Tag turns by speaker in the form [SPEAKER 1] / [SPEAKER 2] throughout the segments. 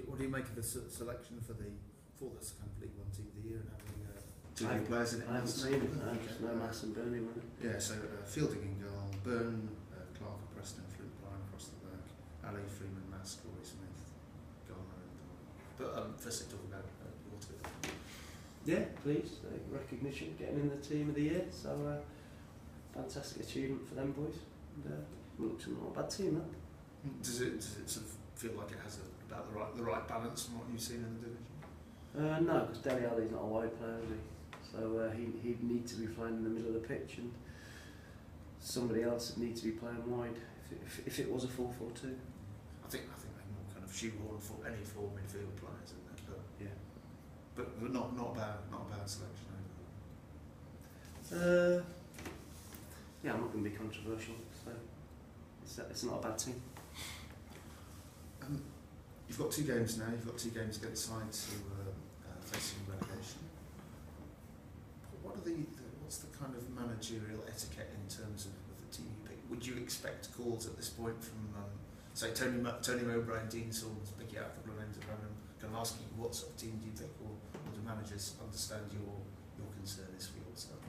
[SPEAKER 1] What do you make of the selection for this kind of League One Team of the Year and having two
[SPEAKER 2] I
[SPEAKER 1] new players in it?
[SPEAKER 2] I haven't seen it. No, Mass and Burnley, wasn't it?
[SPEAKER 1] Yeah, so Fielding in goal, Byrne, Clark at Preston, Flint Bryan across the back, Ali, Freeman, Mass, Corey Smith, Garner and But firstly talking about your two.
[SPEAKER 2] Yeah, pleased. Recognition, getting in the Team of the Year. So fantastic achievement for them boys. And looks not a bad team, that.
[SPEAKER 1] Does it sort of feel like it has about the right balance from what you've seen in the division?
[SPEAKER 2] No, because Dele Alli's not a wide player, is he? So he'd need to be playing in the middle of the pitch, and somebody else would need to be playing wide if it was a 4-4-2.
[SPEAKER 1] I think they more kind of shoehorn for any four midfield players, isn't it? But
[SPEAKER 2] yeah,
[SPEAKER 1] but not a bad selection.
[SPEAKER 2] Yeah, I'm not going to be controversial. So it's not a bad team.
[SPEAKER 1] You've got 2 games now. You've got 2 games against sides who are facing relegation. What's the kind of managerial etiquette in terms of the team you pick? Would you expect calls at this point from, say, Tony Mowbray and Dean Saunders picking out a couple of names at random, kind of asking what sort of team do you pick, or do managers understand your concern is for yourself?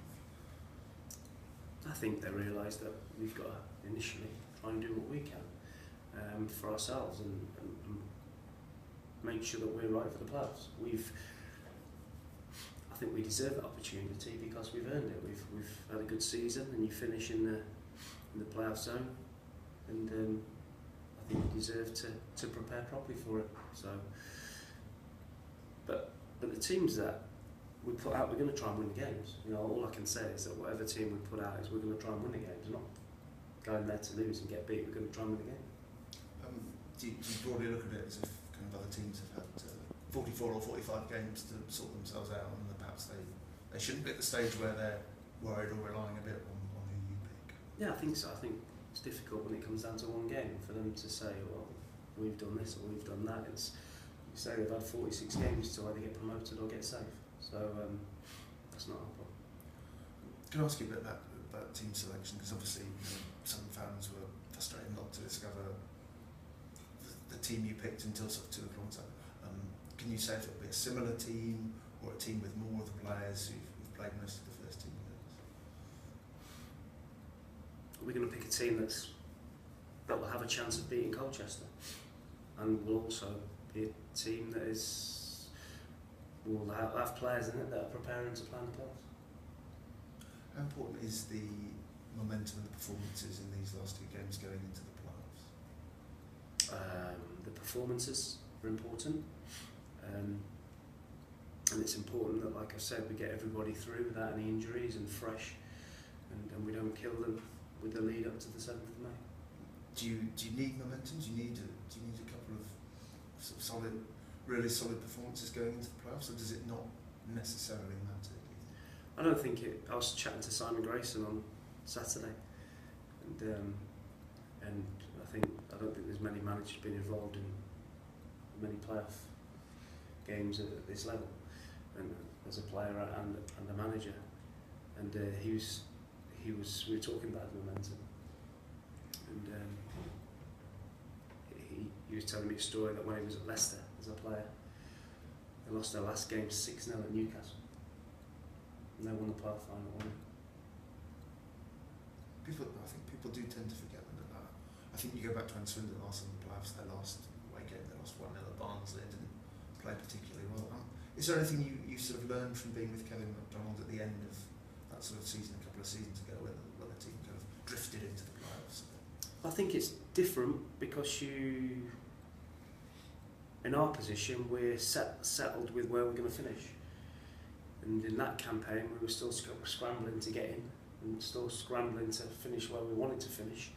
[SPEAKER 2] I think they realise that we've got to initially try and do what we can for ourselves and make sure that we're right for the playoffs. I think we deserve that opportunity because we've earned it. We've had a good season, and you finish in the playoff zone, and I think we deserve to prepare properly for it. So, but the teams that we put out, we're going to try and win the games. You know, all I can say is that whatever team we put out is we're going to try and win the games. We're not going there to lose and get beat. We're going to try and win the game.
[SPEAKER 1] Do you broadly look at it as if kind of other teams have had 44 or 45 games to sort themselves out, and perhaps they shouldn't be at the stage where they're worried or relying a bit on who you pick?
[SPEAKER 2] Yeah, I think so. I think it's difficult when it comes down to one game for them to say, well, we've done this or we've done that. It's, you say they've had 46 games to either get promoted or get safe. So that's not our problem.
[SPEAKER 1] Can I ask you a bit about team selection? Because obviously some fans were frustrated not to discover the team you picked until sort of 2 o'clock. Can you say if it'll be a similar team or a team with more of the players who've played most of the first team games?
[SPEAKER 2] We're going to pick a team that will have a chance of beating Colchester, and will also be a team that will have players in it that are preparing to play in the playoffs.
[SPEAKER 1] How important is the momentum and the performances in these last 2 games going into the playoffs?
[SPEAKER 2] The performances are important, and it's important that, like I said, we get everybody through without any injuries and fresh, and we don't kill them with the lead up to the 7th of May.
[SPEAKER 1] Do you need momentum? Do you need a couple of sort of really solid performances going into the playoffs, or does it not necessarily matter?
[SPEAKER 2] I don't think it. I was chatting to Simon Grayson on Saturday, and I don't think there's many managers been involved in many playoff games at this level, and as a player and a manager, and we were talking about momentum, and he was telling me a story that when he was at Leicester as a player, they lost their last game 6-0 at Newcastle, and they won the playoff final.
[SPEAKER 1] I think people do tend to forget that. I think you go back to when Swindon lost in the playoffs, their last away game, they lost 1-0 at Barnsley, and didn't play particularly well. Is there anything you sort of learned from being with Kevin McDonald at the end of that sort of season, a couple of seasons ago, when the team kind of drifted into the playoffs?
[SPEAKER 2] I think it's different because in our position, we're settled with where we're going to finish. And in that campaign, we were still scrambling to get in, and still scrambling to finish where we wanted to finish,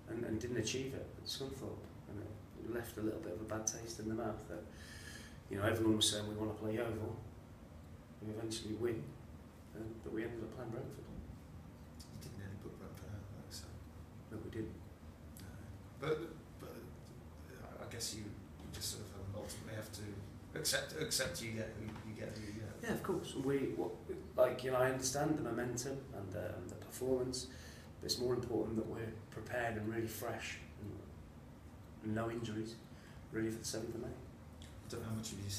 [SPEAKER 2] and didn't achieve it at Scunthorpe. And it left a little bit of a bad taste in the mouth that, you know, everyone was saying we want to play Yeovil. We eventually win, but we ended up playing Brentford.
[SPEAKER 1] You didn't nearly put Brentford out, though, so.
[SPEAKER 2] No, we didn't.
[SPEAKER 1] No. But I guess you just sort of ultimately have to accept you get who you get.
[SPEAKER 2] Yeah, of course. I understand the momentum and the performance, but it's more important that we're prepared and really fresh and no injuries, ready for the 7th of May.
[SPEAKER 1] much have you seen